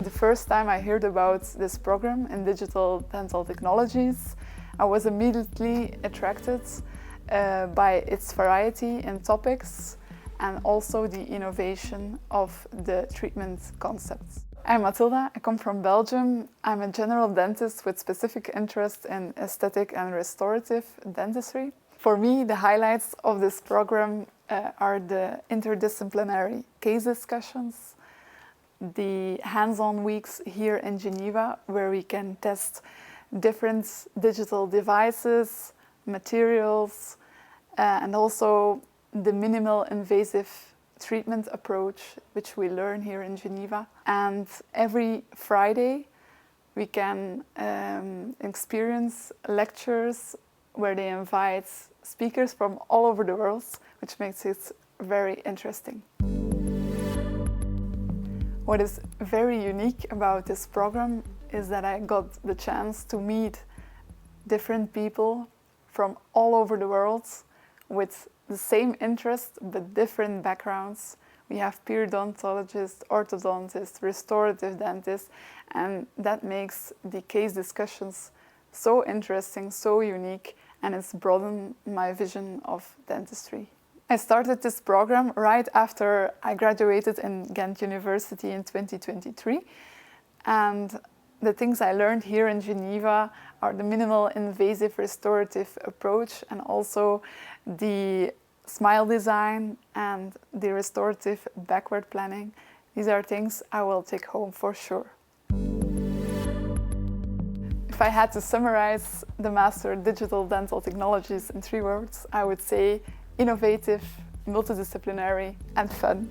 The first time I heard about this program in digital dental technologies, I was immediately attracted by its variety in topics and also the innovation of the treatment concepts. I'm Mathilda, I come from Belgium. I'm a general dentist with specific interest in aesthetic and restorative dentistry. For me, the highlights of this program are the interdisciplinary case discussions, the hands-on weeks here in Geneva, where we can test different digital devices, materials, and also the minimal invasive treatment approach, which we learn here in Geneva. And every Friday, we can experience lectures where they invite speakers from all over the world, which makes it very interesting. What is very unique about this program is that I got the chance to meet different people from all over the world with the same interest but different backgrounds. We have periodontologists, orthodontists, restorative dentists, and that makes the case discussions so interesting, so unique, and it's broadened my vision of dentistry. I started this program right after I graduated in Ghent University in 2023, and the things I learned here in Geneva are the minimal invasive restorative approach and also the smile design and the restorative backward planning. These are things I will take home for sure. If I had to summarize the Master Digital Dental Technologies in 3 words, I would say innovative, multidisciplinary, and fun.